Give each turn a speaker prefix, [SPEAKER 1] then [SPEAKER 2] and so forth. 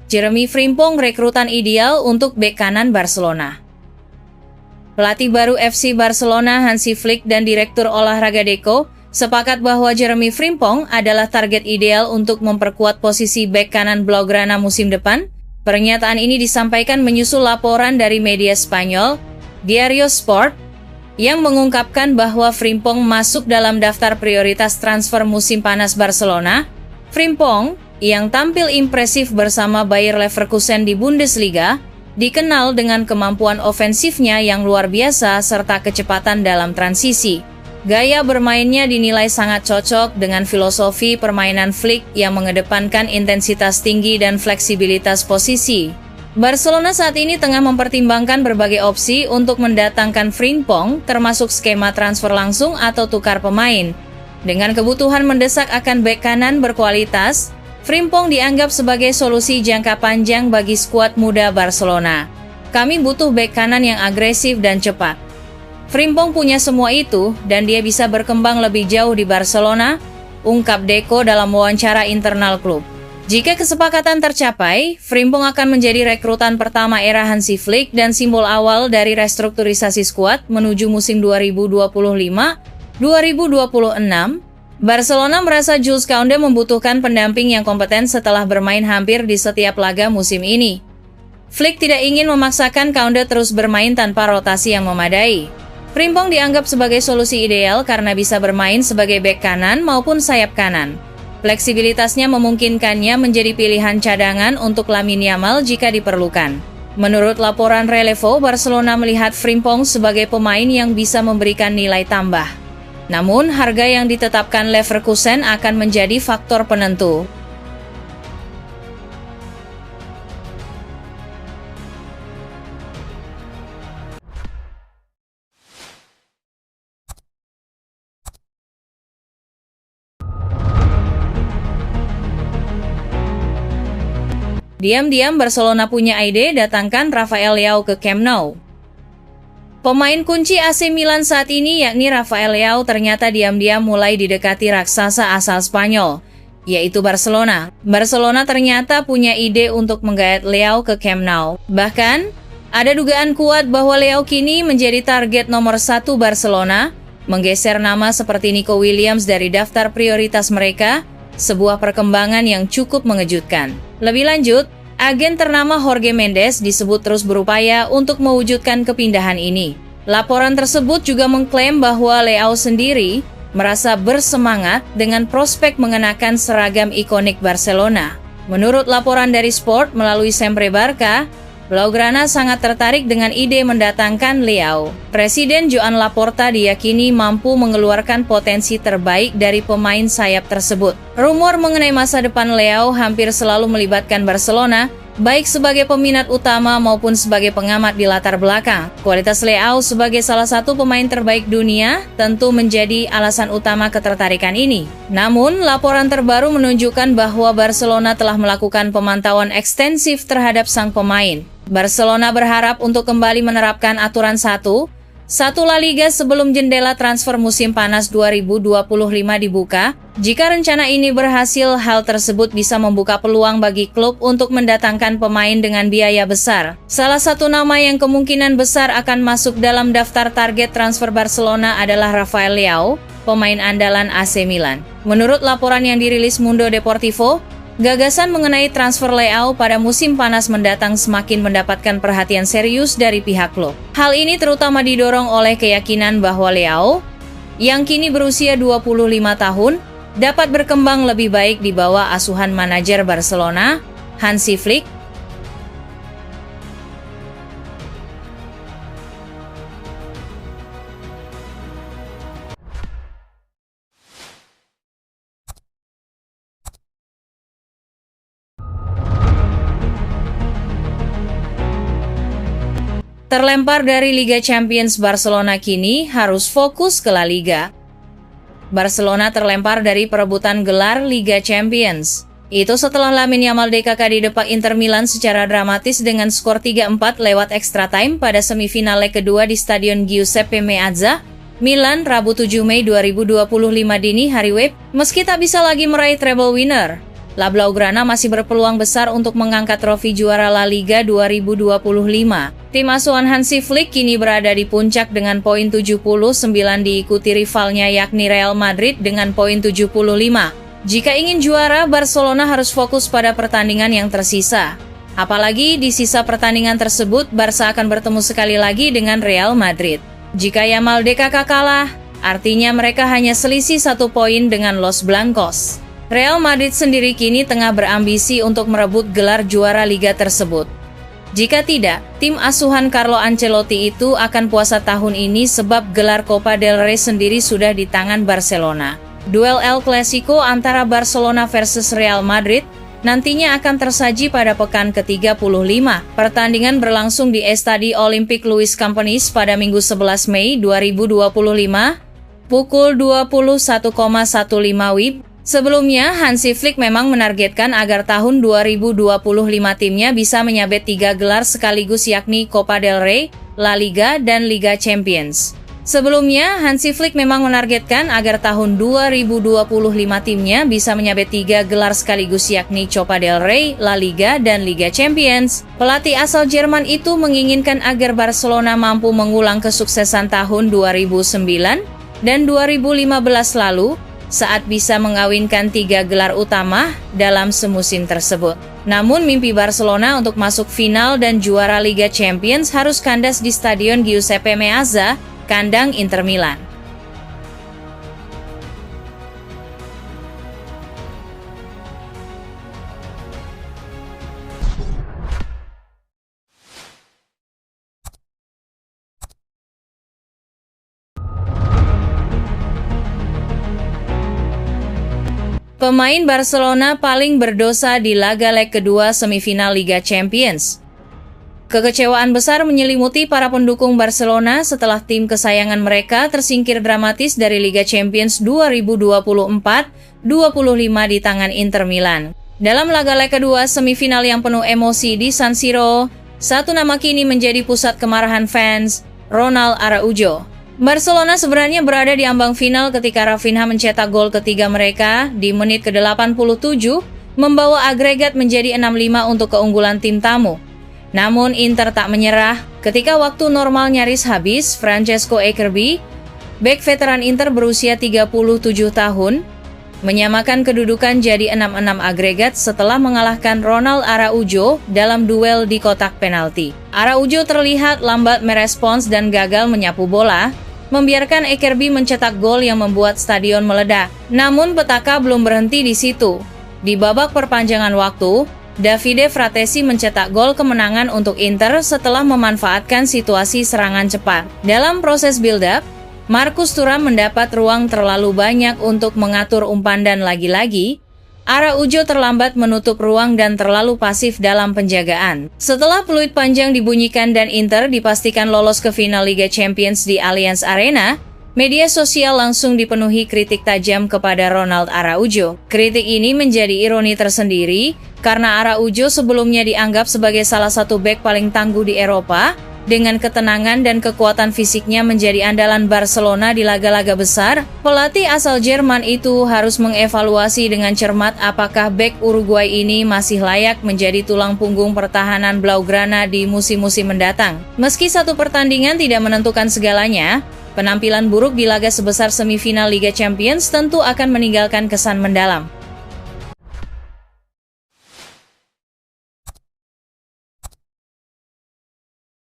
[SPEAKER 1] Jeremy Frimpong rekrutan ideal untuk bek kanan Barcelona. Pelatih baru FC Barcelona Hansi Flick dan Direktur Olahraga Deco sepakat bahwa Jeremy Frimpong adalah target ideal untuk memperkuat posisi bek kanan Blaugrana musim depan. Pernyataan ini disampaikan menyusul laporan dari media Spanyol, Diario Sport, yang mengungkapkan bahwa Frimpong masuk dalam daftar prioritas transfer musim panas Barcelona. Frimpong, yang tampil impresif bersama Bayer Leverkusen di Bundesliga, dikenal dengan kemampuan ofensifnya yang luar biasa serta kecepatan dalam transisi. Gaya bermainnya dinilai sangat cocok dengan filosofi permainan Flick yang mengedepankan intensitas tinggi dan fleksibilitas posisi. Barcelona saat ini tengah mempertimbangkan berbagai opsi untuk mendatangkan Frimpong, termasuk skema transfer langsung atau tukar pemain. Dengan kebutuhan mendesak akan bek kanan berkualitas, Frimpong dianggap sebagai solusi jangka panjang bagi skuad muda Barcelona. Kami butuh bek kanan yang agresif dan cepat. Frimpong punya semua itu dan dia bisa berkembang lebih jauh di Barcelona, ungkap Deco dalam wawancara internal klub. Jika kesepakatan tercapai, Frimpong akan menjadi rekrutan pertama era Hansi Flick dan simbol awal dari restrukturisasi skuad menuju musim 2025-2026. Barcelona merasa Jules Koundé membutuhkan pendamping yang kompeten setelah bermain hampir di setiap laga musim ini. Flick tidak ingin memaksakan Koundé terus bermain tanpa rotasi yang memadai. Frimpong dianggap sebagai solusi ideal karena bisa bermain sebagai bek kanan maupun sayap kanan. Fleksibilitasnya memungkinkannya menjadi pilihan cadangan untuk Lamine Yamal jika diperlukan. Menurut laporan Relevo, Barcelona melihat Frimpong sebagai pemain yang bisa memberikan nilai tambah. Namun, harga yang ditetapkan Leverkusen akan menjadi faktor penentu. Diam-diam Barcelona punya ide datangkan Rafael Leao ke Camp Nou. Pemain kunci AC Milan saat ini yakni Rafael Leao ternyata diam-diam mulai didekati raksasa asal Spanyol, yaitu Barcelona. Barcelona ternyata punya ide untuk menggait Leao ke Camp Nou. Bahkan, ada dugaan kuat bahwa Leao kini menjadi target nomor 1 Barcelona, menggeser nama seperti Nico Williams dari daftar prioritas mereka, sebuah perkembangan yang cukup mengejutkan. Lebih lanjut, agen ternama Jorge Mendes disebut terus berupaya untuk mewujudkan kepindahan ini. Laporan tersebut juga mengklaim bahwa Leao sendiri merasa bersemangat dengan prospek mengenakan seragam ikonik Barcelona. Menurut laporan dari Sport melalui Sempre Barca, Blaugrana sangat tertarik dengan ide mendatangkan Leao. Presiden Joan Laporta diyakini mampu mengeluarkan potensi terbaik dari pemain sayap tersebut. Rumor mengenai masa depan Leao hampir selalu melibatkan Barcelona, baik sebagai peminat utama maupun sebagai pengamat di latar belakang. Kualitas Leao sebagai salah satu pemain terbaik dunia tentu menjadi alasan utama ketertarikan ini. Namun, laporan terbaru menunjukkan bahwa Barcelona telah melakukan pemantauan ekstensif terhadap sang pemain. Barcelona berharap untuk kembali menerapkan aturan satu La Liga sebelum jendela transfer musim panas 2025 dibuka. Jika rencana ini berhasil, hal tersebut bisa membuka peluang bagi klub untuk mendatangkan pemain dengan biaya besar. Salah satu nama yang kemungkinan besar akan masuk dalam daftar target transfer Barcelona adalah Rafael Leao, pemain andalan AC Milan. Menurut laporan yang dirilis Mundo Deportivo, gagasan mengenai transfer Leao pada musim panas mendatang semakin mendapatkan perhatian serius dari pihak klub. Hal ini terutama didorong oleh keyakinan bahwa Leao, yang kini berusia 25 tahun, dapat berkembang lebih baik di bawah asuhan manajer Barcelona, Hansi Flick. Terlempar dari Liga Champions, Barcelona kini harus fokus ke La Liga. Barcelona terlempar dari perebutan gelar Liga Champions. Itu setelah Lamine Yamal DKK didepak Inter Milan secara dramatis dengan skor 3-4 lewat extra time pada semifinal leg kedua di Stadion Giuseppe Meazza, Milan, Rabu 7 Mei 2025 dini hari WIB. Meski tak bisa lagi meraih treble winner, La Blaugrana masih berpeluang besar untuk mengangkat trofi juara La Liga 2025. Tim asuhan Hansi Flick kini berada di puncak dengan poin 79, diikuti rivalnya yakni Real Madrid dengan poin 75. Jika ingin juara, Barcelona harus fokus pada pertandingan yang tersisa. Apalagi di sisa pertandingan tersebut, Barca akan bertemu sekali lagi dengan Real Madrid. Jika Yamal DKK kalah, artinya mereka hanya selisih 1 poin dengan Los Blancos. Real Madrid sendiri kini tengah berambisi untuk merebut gelar juara liga tersebut. Jika tidak, tim asuhan Carlo Ancelotti itu akan puasa tahun ini sebab gelar Copa del Rey sendiri sudah di tangan Barcelona. Duel El Clasico antara Barcelona versus Real Madrid nantinya akan tersaji pada pekan ke-35. Pertandingan berlangsung di Estadi Olympique Louis Campins pada Minggu 11 Mei 2025, pukul 21,15 WIB. Sebelumnya, Hansi Flick memang menargetkan agar tahun 2025 timnya bisa menyabet 3 gelar sekaligus yakni Copa del Rey, La Liga, dan Liga Champions. Sebelumnya, Hansi Flick memang menargetkan agar tahun 2025 timnya bisa menyabet 3 gelar sekaligus yakni Copa del Rey, La Liga, dan Liga Champions. Pelatih asal Jerman itu menginginkan agar Barcelona mampu mengulang kesuksesan tahun 2009 dan 2015 lalu, saat bisa mengawinkan 3 gelar utama dalam semusim tersebut. Namun mimpi Barcelona untuk masuk final dan juara Liga Champions harus kandas di Stadion Giuseppe Meazza, kandang Inter Milan. Pemain Barcelona paling berdosa di laga leg kedua semifinal Liga Champions. Kekecewaan besar menyelimuti para pendukung Barcelona setelah tim kesayangan mereka tersingkir dramatis dari Liga Champions 2024-25 di tangan Inter Milan. Dalam laga leg kedua semifinal yang penuh emosi di San Siro, satu nama kini menjadi pusat kemarahan fans, Ronald Araujo. Barcelona sebenarnya berada di ambang final ketika Rafinha mencetak gol ketiga mereka di menit ke-87, membawa agregat menjadi 6-5 untuk keunggulan tim tamu. Namun Inter tak menyerah, ketika waktu normal nyaris habis, Francesco Acerbi, bek veteran Inter berusia 37 tahun, menyamakan kedudukan jadi 6-6 agregat setelah mengalahkan Ronald Araujo dalam duel di kotak penalti. Araujo terlihat lambat merespons dan gagal menyapu bola, membiarkan Acerbi mencetak gol yang membuat stadion meledak. Namun petaka belum berhenti di situ. Di babak perpanjangan waktu, Davide Fratesi mencetak gol kemenangan untuk Inter setelah memanfaatkan situasi serangan cepat. Dalam proses build-up, Marcus Thuram mendapat ruang terlalu banyak untuk mengatur umpan dan lagi-lagi, Araujo terlambat menutup ruang dan terlalu pasif dalam penjagaan. Setelah peluit panjang dibunyikan dan Inter dipastikan lolos ke final Liga Champions di Allianz Arena, media sosial langsung dipenuhi kritik tajam kepada Ronald Araujo. Kritik ini menjadi ironi tersendiri, karena Araujo sebelumnya dianggap sebagai salah satu bek paling tangguh di Eropa, dengan ketenangan dan kekuatan fisiknya menjadi andalan Barcelona di laga-laga besar. Pelatih asal Jerman itu harus mengevaluasi dengan cermat apakah bek Uruguay ini masih layak menjadi tulang punggung pertahanan Blaugrana di musim-musim mendatang. Meski satu pertandingan tidak menentukan segalanya, penampilan buruk di laga sebesar semifinal Liga Champions tentu akan meninggalkan kesan mendalam.